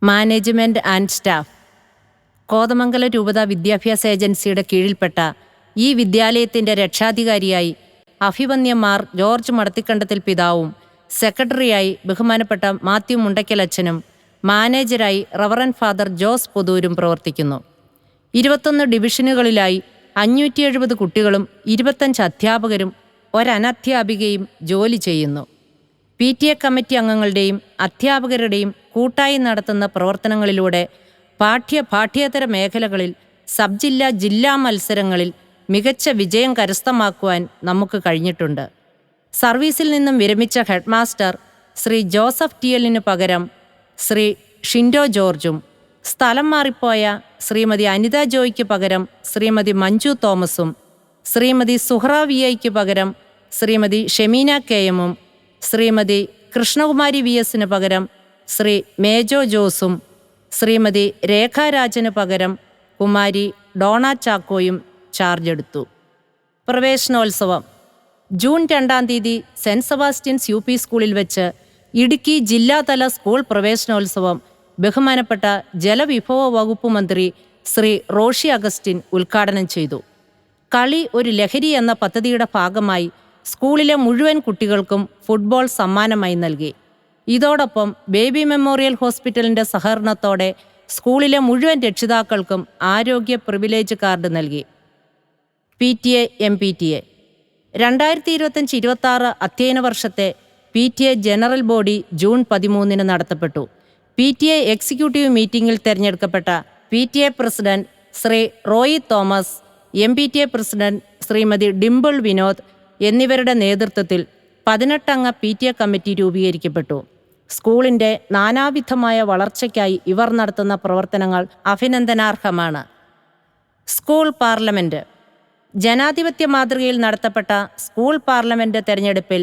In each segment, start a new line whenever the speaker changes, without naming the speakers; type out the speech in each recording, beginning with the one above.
Management and staff. Kothamangalam രൂപത വിദ്യാഭ്യാസ ഏജൻസിയുടെ കീഴിൽപ്പെട്ട ഈ വിദ്യാലയത്തിൻ്റെ രക്ഷാധികാരിയായി അഭിവന്യമാർ ജോർജ് മടത്തിക്കണ്ടത്തിൽ പിതാവും, സെക്രട്ടറിയായി ബഹുമാനപ്പെട്ട മാത്യു മുണ്ടയ്ക്കലച്ഛനും, മാനേജരായി റവറൻ ഫാദർ ജോസ് പൊതൂരും പ്രവർത്തിക്കുന്നു. 21 ഡിവിഷനുകളിലായി 570 കുട്ടികളും 25 അധ്യാപകരും ഒരനധ്യാപികയും ജോലി ചെയ്യുന്നു. PTA കമ്മിറ്റി അംഗങ്ങളുടെയും അധ്യാപകരുടെയും കൂട്ടായി നടത്തുന്ന പ്രവർത്തനങ്ങളിലൂടെ പാഠ്യേതര മേഖലകളിൽ സബ് ജില്ലാ, ജില്ലാ മത്സരങ്ങളിൽ മികച്ച വിജയം കരസ്ഥമാക്കുവാൻ നമുക്ക് കഴിഞ്ഞിട്ടുണ്ട്. സർവീസിൽ നിന്നും വിരമിച്ച ഹെഡ് മാസ്റ്റർ ശ്രീ ജോസഫ് ടിയലിന് പകരം ശ്രീ ഷിൻഡോ ജോർജും, സ്ഥലം മാറിപ്പോയ ശ്രീമതി അനിത ജോയ്ക്ക് പകരം ശ്രീമതി മഞ്ജു തോമസും, ശ്രീമതി സുഹ്റ VIക്ക് പകരം ശ്രീമതി ഷെമീന KM-ഉം, ശ്രീമതി കൃഷ്ണകുമാരി VS-ന് പകരം ശ്രീ മേജോ ജോസും, ശ്രീമതി രേഖാരാജന് പകരം കുമാരി ഡോണ ചാക്കോയും ചാർജെടുത്തു. പ്രവേശനോത്സവം ജൂൺ 2-ാം തീയതി സെൻറ്റ് സെബാസ്റ്റ്യൻസ് UP സ്കൂളിൽ വെച്ച് ഇടുക്കി ജില്ലാതല സ്കൂൾ പ്രവേശനോത്സവം ബഹുമാനപ്പെട്ട ജലവിഭവ വകുപ്പ് മന്ത്രി ശ്രീ റോഷി അഗസ്റ്റിൻ ഉദ്ഘാടനം ചെയ്തു. കളി ഒരു ലഹരി എന്ന പദ്ധതിയുടെ ഭാഗമായി സ്കൂളിലെ മുഴുവൻ കുട്ടികൾക്കും ഫുട്ബോൾ സമ്മാനമായി നൽകി. ഇതോടൊപ്പം ബേബി മെമ്മോറിയൽ ഹോസ്പിറ്റലിൻ്റെ സഹകരണത്തോടെ സ്കൂളിലെ മുഴുവൻ രക്ഷിതാക്കൾക്കും ആരോഗ്യ പ്രിവിലേജ് കാർഡ് നൽകി. PTA MPTA 2025-26 അധ്യയന വർഷത്തെ PTA ജനറൽ ബോഡി ജൂൺ 13-ന് നടത്തപ്പെട്ടു. PTA എക്സിക്യൂട്ടീവ് മീറ്റിംഗിൽ തിരഞ്ഞെടുക്കപ്പെട്ട PTA president Shri Roy Thomas, MPTA president Shrimati Dimple Vinod എന്നിവരുടെ നേതൃത്വത്തിൽ 18-അംഗ PTA കമ്മിറ്റി രൂപീകരിക്കപ്പെട്ടു. സ്കൂളിൻ്റെ നാനാവിധമായ വളർച്ചയ്ക്കായി ഇവർ നടത്തുന്ന പ്രവർത്തനങ്ങൾ അഭിനന്ദനാർഹമാണ്. School parliament. ജനാധിപത്യ മാതൃകയിൽ നടത്തപ്പെട്ട സ്കൂൾ പാർലമെൻറ്റ് തെരഞ്ഞെടുപ്പിൽ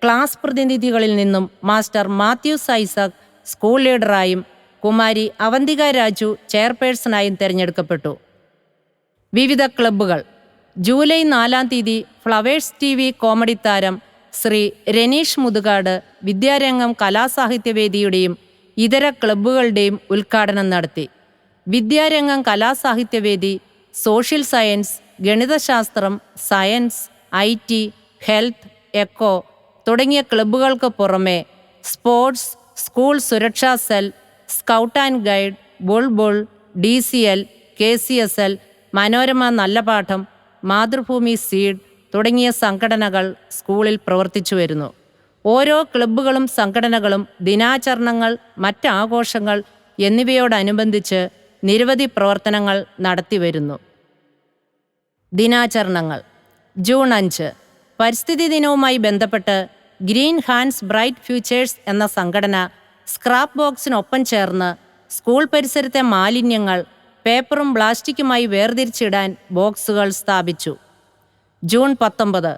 ക്ലാസ് പ്രതിനിധികളിൽ നിന്നും മാസ്റ്റർ മാത്യൂസ് ഐസക് സ്കൂൾ ലീഡറായും കുമാരി അവന്തിക രാജു ചെയർപേഴ്സണായും തിരഞ്ഞെടുക്കപ്പെട്ടു. വിവിധ ക്ലബ്ബുകൾ. ജൂലൈ 4-ാം തീയതി ഫ്ലവേഴ്സ് TV കോമഡി താരം ശ്രീ രനീഷ് മുതുകാട് വിദ്യാരംഗം കലാസാഹിത്യവേദിയുടെയും ഇതര ക്ലബ്ബുകളുടെയും ഉദ്ഘാടനം നടത്തി. വിദ്യാരംഗം കലാസാഹിത്യവേദി സോഷ്യൽ സയൻസ്, ഗണിതശാസ്ത്രം, സയൻസ്, IT, ഹെൽത്ത്, എക്കോ തുടങ്ങിയ ക്ലബ്ബുകൾക്ക് പുറമെ സ്പോർട്സ്, സ്കൂൾ സുരക്ഷാ cell, scout and guide, Bulbul, DCL, KCSL, Manorama നല്ല പാഠം, മാതൃഭൂമി സീഡ് തുടങ്ങിയ സംഘടനകൾ സ്കൂളിൽ പ്രവർത്തിച്ചു വരുന്നു. ഓരോ ക്ലബ്ബുകളും സംഘടനകളും ദിനാചരണങ്ങൾ, മറ്റാഘോഷങ്ങൾ എന്നിവയോടനുബന്ധിച്ച് നിരവധി പ്രവർത്തനങ്ങൾ നടത്തിവരുന്നു. ദിനാചരണങ്ങൾ. ജൂൺ 5 പരിസ്ഥിതി ദിനവുമായി ബന്ധപ്പെട്ട് ഗ്രീൻ ഹാൻഡ്സ് ബ്രൈറ്റ് ഫ്യൂച്ചേഴ്സ് എന്ന സംഘടന സ്ക്രാപ്പ് ബോക്സിനൊപ്പം ചേർന്ന് സ്കൂൾ പരിസരത്തെ മാലിന്യങ്ങൾ പേപ്പറും പ്ലാസ്റ്റിക്കുമായി വേർതിരിച്ചിടാൻ ബോക്സുകൾ സ്ഥാപിച്ചു. ജൂൺ 19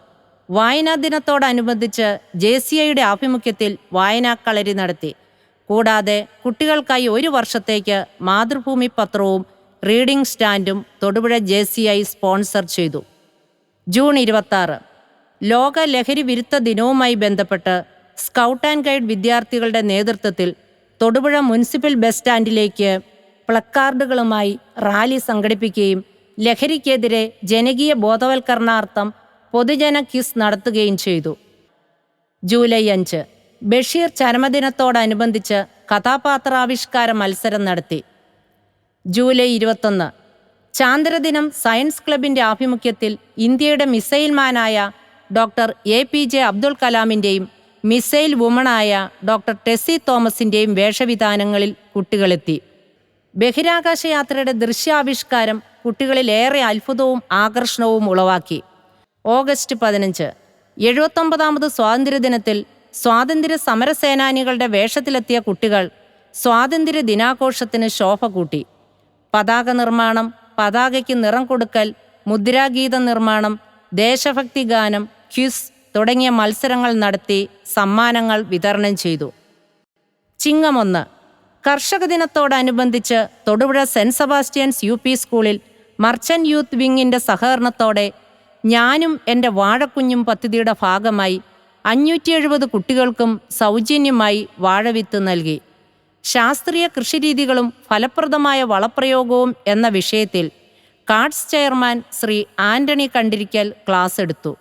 വായനാ ദിനത്തോടനുബന്ധിച്ച് JCIയുടെ ആഭിമുഖ്യത്തിൽ വായനാക്കളരി നടത്തി. കൂടാതെ കുട്ടികൾക്കായി 1 വർഷത്തേക്ക് മാതൃഭൂമി പത്രവും റീഡിംഗ് സ്റ്റാൻഡും തൊടുപുഴ JCI സ്പോൺസർ ചെയ്തു. ജൂൺ 26 ലോക ലഹരി വിരുദ്ധ ദിനവുമായി ബന്ധപ്പെട്ട് സ്കൗട്ട് ആൻഡ് ഗൈഡ് വിദ്യാർത്ഥികളുടെ നേതൃത്വത്തിൽ തൊടുപുഴ മുനിസിപ്പൽ ബസ് സ്റ്റാൻഡിലേക്ക് പ്ലക്കാർഡുകളുമായി റാലി സംഘടിപ്പിക്കുകയും ലഹരിക്കെതിരെ ജനകീയ ബോധവൽക്കരണാർത്ഥം പൊതുജന ക്വിസ് നടത്തുകയും ചെയ്തു. ജൂലൈ 5 ബഷീർ ചരമദിനത്തോടനുബന്ധിച്ച് കഥാപാത്രാവിഷ്കാര മത്സരം നടത്തി. ജൂലൈ 21 ചാന്ദ്രദിനം സയൻസ് ക്ലബിൻ്റെ ആഭിമുഖ്യത്തിൽ ഇന്ത്യയുടെ മിസൈൽ മാനായ ഡോക്ടർ APJ അബ്ദുൽ കലാമിൻ്റെയും മിസൈൽ വുമണായ ഡോക്ടർ ടെസ്സി തോമസിൻ്റെയും വേഷവിധാനങ്ങളിൽ കുട്ടികളെത്തി. ബഹിരാകാശയാത്രയുടെ ദൃശ്യാവിഷ്കാരം കുട്ടികളിൽ ഏറെ അത്ഭുതവും ആകർഷണവും ഉളവാക്കി. ഓഗസ്റ്റ് 15 79ാമത് സ്വാതന്ത്ര്യദിനത്തിൽ സ്വാതന്ത്ര്യ സമരസേനാനികളുടെ വേഷത്തിലെത്തിയ കുട്ടികൾ സ്വാതന്ത്ര്യ ദിനാഘോഷത്തിന് ശോഭ കൂട്ടി. പതാക നിർമ്മാണം, പതാകയ്ക്ക് നിറം കൊടുക്കൽ, മുദ്രാഗീത നിർമ്മാണം, ദേശഭക്തി ഗാനം, ക്വിസ് തുടങ്ങിയ മത്സരങ്ങൾ നടത്തി സമ്മാനങ്ങൾ വിതരണം ചെയ്തു. ചിങ്ങം 1 കർഷക ദിനത്തോടനുബന്ധിച്ച് തൊടുപുഴ സെൻറ്റ് സെബാസ്റ്റ്യൻസ് UP സ്കൂളിൽ മർച്ചൻ്റ് യൂത്ത് വിങ്ങിൻ്റെ സഹകരണത്തോടെ ഞാനും എൻ്റെ വാഴക്കുഞ്ഞും പദ്ധതിയുടെ ഭാഗമായി 570 കുട്ടികൾക്കും സൗജന്യമായി വാഴവിത്ത് നൽകി. ശാസ്ത്രീയ കൃഷിരീതികളും ഫലപ്രദമായ വളപ്രയോഗവും എന്ന വിഷയത്തിൽ കാഡ്സ് ചെയർമാൻ ശ്രീ ആന്റണി കണ്ടിരിക്കൽ ക്ലാസ് എടുത്തു.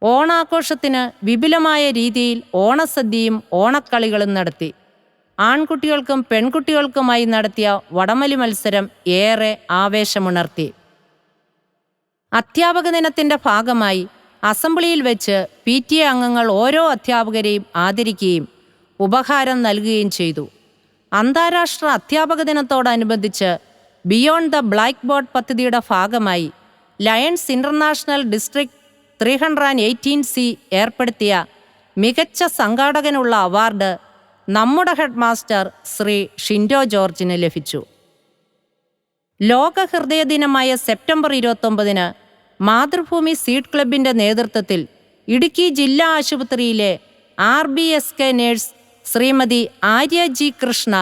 ഓണാഘോഷത്തിന് വിപുലമായ രീതിയിൽ ഓണസദ്യയും ഓണക്കളികളും നടത്തി. ആൺകുട്ടികൾക്കും പെൺകുട്ടികൾക്കുമായി നടത്തിയ വടംവലി മത്സരം ഏറെ ആവേശമുണർത്തി. അധ്യാപക ദിനത്തിൻ്റെ ഭാഗമായി അസംബ്ലിയിൽ വെച്ച് PTA അംഗങ്ങൾ ഓരോ അധ്യാപകരെയും ആദരിക്കുകയും ഉപഹാരം നൽകുകയും ചെയ്തു. അന്താരാഷ്ട്ര അധ്യാപക ദിനത്തോടനുബന്ധിച്ച് ബിയോണ്ട് ദ ബ്ലാക്ക് ബോർഡ് പദ്ധതിയുടെ ഭാഗമായി ലയൺസ് ഇൻ്റർനാഷണൽ ഡിസ്ട്രിക്ട് 318C ഏർപ്പെടുത്തിയ മികച്ച സംഘാടകനുള്ള അവാർഡ് നമ്മുടെ ഹെഡ് മാസ്റ്റർ ശ്രീ ഷിൻഡോ ജോർജിന് ലഭിച്ചു. ലോക ഹൃദയ ദിനമായ സെപ്റ്റംബർ 29-ന് മാതൃഭൂമി സീഡ് ക്ലബിൻ്റെ നേതൃത്വത്തിൽ ഇടുക്കി ജില്ലാ ആശുപത്രിയിലെ RBSK nurse Shrimati Arya G Krishna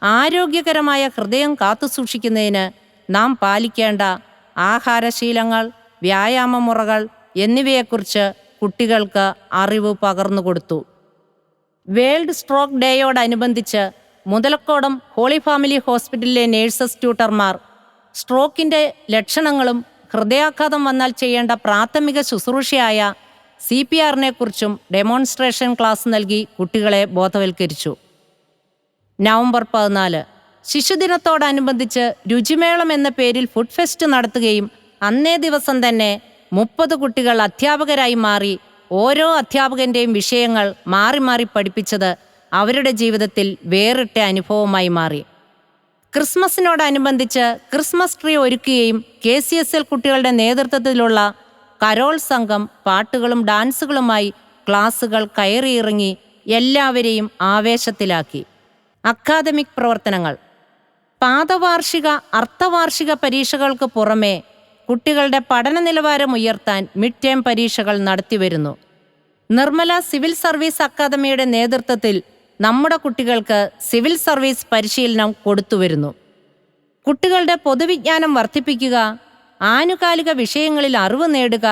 ആരോഗ്യകരമായ ഹൃദയം കാത്തുസൂക്ഷിക്കുന്നതിന് നാം പാലിക്കേണ്ട ആഹാരശീലങ്ങൾ, വ്യായാമമുറകൾ എന്നിവയെക്കുറിച്ച് കുട്ടികൾക്ക് അറിവ് പകർന്നുകൊടുത്തു. വേൾഡ് സ്ട്രോക്ക് ഡേയോടനുബന്ധിച്ച് മുതലക്കോടം ഹോളി ഫാമിലി ഹോസ്പിറ്റലിലെ നേഴ്സസ് ട്യൂട്ടർമാർ സ്ട്രോക്കിൻ്റെ ലക്ഷണങ്ങളും ഹൃദയാഘാതം വന്നാൽ ചെയ്യേണ്ട പ്രാഥമിക ശുശ്രൂഷയായ CPR-നെ കുറിച്ചും ഡെമോൺസ്ട്രേഷൻ ക്ലാസ് നൽകി കുട്ടികളെ ബോധവൽക്കരിച്ചു. നവംബർ 14 ശിശുദിനത്തോടനുബന്ധിച്ച് രുചിമേളം എന്ന പേരിൽ ഫുഡ് ഫെസ്റ്റ് നടത്തുകയും അന്നേ ദിവസം തന്നെ 30 കുട്ടികൾ അധ്യാപകരായി മാറി ഓരോ അധ്യാപകൻ്റെയും വിഷയങ്ങൾ മാറി മാറി പഠിപ്പിച്ചത് അവരുടെ ജീവിതത്തിൽ വേറിട്ട അനുഭവമായി മാറി. ക്രിസ്മസിനോടനുബന്ധിച്ച് ക്രിസ്മസ് ട്രീ ഒരുക്കുകയും KCSL കുട്ടികളുടെ നേതൃത്വത്തിലുള്ള കരോൾ സംഘം പാട്ടുകളും ഡാൻസുകളുമായി ക്ലാസുകൾ കയറിയിറങ്ങി എല്ലാവരെയും ആവേശത്തിലാക്കി. അക്കാദമിക് പ്രവർത്തനങ്ങൾ. പാദവാർഷിക, അർദ്ധവാർഷിക പരീക്ഷകൾക്ക് പുറമെ കുട്ടികളുടെ പഠന നിലവാരം ഉയർത്താൻ മിഡ് ടേം പരീക്ഷകൾ നടത്തിവരുന്നു. നിർമ്മല സിവിൽ സർവീസ് അക്കാദമിയുടെ നേതൃത്വത്തിൽ നമ്മുടെ കുട്ടികൾക്ക് സിവിൽ സർവീസ് പരിശീലനം കൊടുത്തുവരുന്നു. കുട്ടികളുടെ പൊതുവിജ്ഞാനം വർദ്ധിപ്പിക്കുക, ആനുകാലിക വിഷയങ്ങളിൽ അറിവ് നേടുക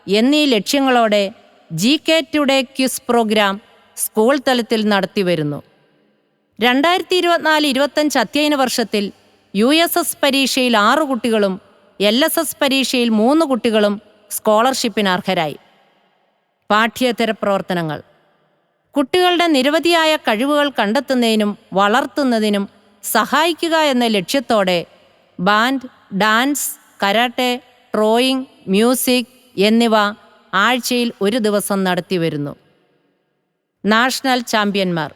എന്നീ ലക്ഷ്യങ്ങളോടെ GK today quiz programme school തലത്തിൽ നടത്തിവരുന്നു. 2024-25 അധ്യയന വർഷത്തിൽ USS പരീക്ഷയിൽ 6 കുട്ടികളും LSS പരീക്ഷയിൽ 3 കുട്ടികളും സ്കോളർഷിപ്പിന് അർഹരായി. പാഠ്യേതര പ്രവർത്തനങ്ങൾ. കുട്ടികളുടെ നിരവധിയായ കഴിവുകൾ കണ്ടെത്തുന്നതിനും വളർത്തുന്നതിനും സഹായിക്കുക എന്ന ലക്ഷ്യത്തോടെ band, dance, karate, drawing, music എന്നിവ ആഴ്ചയിൽ 1 ദിവസം നടത്തിവരുന്നു. നാഷണൽ ചാമ്പ്യന്മാർ.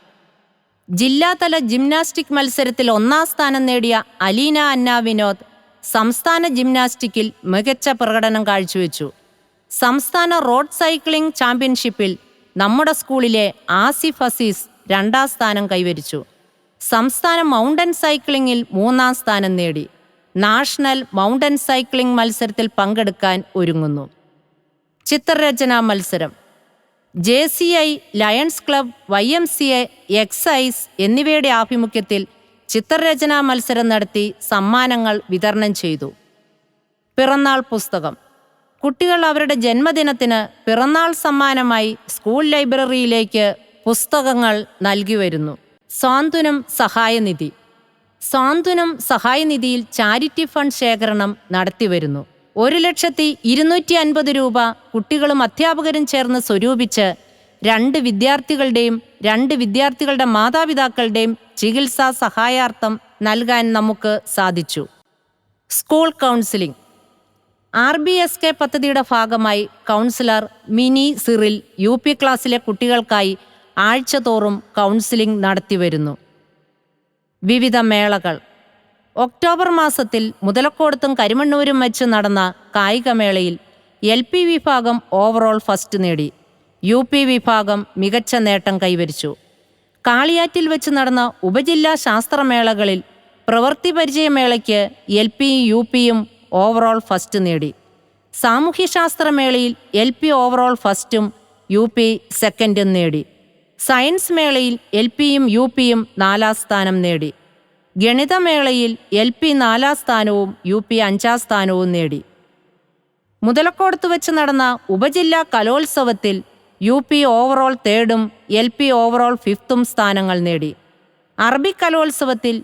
ജില്ലാതല ജിംനാസ്റ്റിക് മത്സരത്തിൽ 1ാം സ്ഥാനം നേടിയ അലീന അന്ന വിനോദ് സംസ്ഥാന ജിംനാസ്റ്റിക്കിൽ മികച്ച പ്രകടനം കാഴ്ചവെച്ചു. സംസ്ഥാന റോഡ് സൈക്ലിംഗ് ചാമ്പ്യൻഷിപ്പിൽ നമ്മുടെ സ്കൂളിലെ ആസിഫ് അസീസ് 2ാം സ്ഥാനം കൈവരിച്ചു. സംസ്ഥാന മൗണ്ടൻ സൈക്ലിങ്ങിൽ 3ാം സ്ഥാനം നേടി. നാഷണൽ മൗണ്ടൻ സൈക്ലിംഗ് മത്സരത്തിൽ പങ്കെടുക്കാൻ ഒരുങ്ങുന്നു. ചിത്രരചനാ മത്സരം. JCI, lions club, YMCA, excise എന്നിവയുടെ ആഭിമുഖ്യത്തിൽ ചിത്രരചനാ മത്സരം നടത്തി സമ്മാനങ്ങൾ വിതരണം ചെയ്തു. പിറന്നാൾ പുസ്തകം. കുട്ടികൾ അവരുടെ ജന്മദിനത്തിന് പിറന്നാൾ സമ്മാനമായി സ്കൂൾ ലൈബ്രറിയിലേക്ക് പുസ്തകങ്ങൾ നൽകി വരുന്നു. സാന്ത്വനം സഹായനിധി. സാന്ത്വനം സഹായനിധിയിൽ ചാരിറ്റി ഫണ്ട് ശേഖരണം നടത്തിവരുന്നു. 1,250,000 രൂപ കുട്ടികളും അധ്യാപകരും ചേർന്ന് സ്വരൂപിച്ച് 2 വിദ്യാർത്ഥികളുടെയും 2 വിദ്യാർത്ഥികളുടെ മാതാപിതാക്കളുടെയും ചികിത്സാ സഹായാർത്ഥം നൽകാൻ നമുക്ക് സാധിച്ചു. School counselling. RBSK പദ്ധതിയുടെ ഭാഗമായി കൗൺസിലർ മിനി സിറിൽ UP ക്ലാസ്സിലെ കുട്ടികൾക്കായി ആഴ്ചതോറും കൗൺസിലിംഗ് നടത്തിവരുന്നു. വിവിധ മേളകൾ. ഒക്ടോബർ മാസത്തിൽ മുതലക്കോടത്തും കരിമണ്ണൂരും വെച്ച് നടന്ന കായികമേളയിൽ LP വിഭാഗം ഓവറോൾ ഫസ്റ്റ് നേടി. UP വിഭാഗം മികച്ച നേട്ടം കൈവരിച്ചു. കാളിയാറ്റിൽ വെച്ച് നടന്ന ഉപജില്ലാ ശാസ്ത്രമേളകളിൽ പ്രവൃത്തി പരിചയമേളയ്ക്ക് LPയും UPയും ഓവറോൾ ഫസ്റ്റ് നേടി. സാമൂഹ്യശാസ്ത്രമേളയിൽ LP ഓവറോൾ ഫസ്റ്റും UP സെക്കൻഡും നേടി. സയൻസ് മേളയിൽ LPയും UPയും 4ാം സ്ഥാനം നേടി. ഗണിതമേളയിൽ LP 4ാം സ്ഥാനവും UP 5ാം സ്ഥാനവും നേടി. മുതലക്കോടത്ത് വെച്ച് നടന്ന ഉപജില്ലാ കലോത്സവത്തിൽ UP ഓവറോൾ 3ും LP ഓവറോൾ 5ും സ്ഥാനങ്ങൾ നേടി. അറബി കലോത്സവത്തിൽ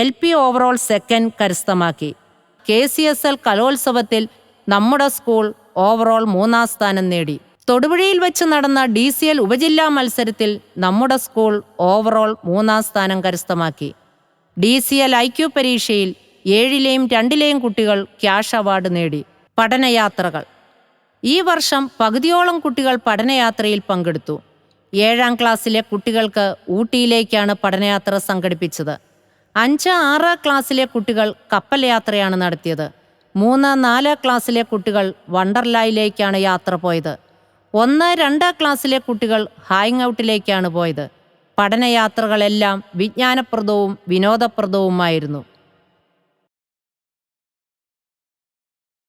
LP ഓവറോൾ സെക്കൻഡ് കരസ്ഥമാക്കി. KCSL കലോത്സവത്തിൽ നമ്മുടെ സ്കൂൾ ഓവറോൾ 3-ാം സ്ഥാനം നേടി. തൊടുപുഴയിൽ വെച്ച് നടന്ന DCL ഉപജില്ലാ മത്സരത്തിൽ നമ്മുടെ സ്കൂൾ ഓവറോൾ 3-ാം സ്ഥാനം കരസ്ഥമാക്കി. DCL IQ പരീക്ഷയിൽ 7ലെയും 2ലെയും കുട്ടികൾ ക്യാഷ് അവാർഡ് നേടി. പഠനയാത്രകൾ. ഈ വർഷം പകുതിയോളം കുട്ടികൾ പഠനയാത്രയിൽ പങ്കെടുത്തു. 7ാം ക്ലാസ്സിലെ കുട്ടികൾക്ക് ഊട്ടിയിലേക്കാണ് പഠനയാത്ര സംഘടിപ്പിച്ചത്. 5-6 ക്ലാസ്സിലെ കുട്ടികൾ കപ്പൽ യാത്രയാണ് നടത്തിയത്. 3-4 ക്ലാസ്സിലെ കുട്ടികൾ വണ്ടർലായിലേക്കാണ് യാത്ര പോയത്. 1-2 ക്ലാസ്സിലെ കുട്ടികൾ ഹാങ് ഔട്ടിലേക്കാണ് പോയത്. പഠനയാത്രകളെല്ലാം വിജ്ഞാനപ്രദവും വിനോദപ്രദവുമായിരുന്നു.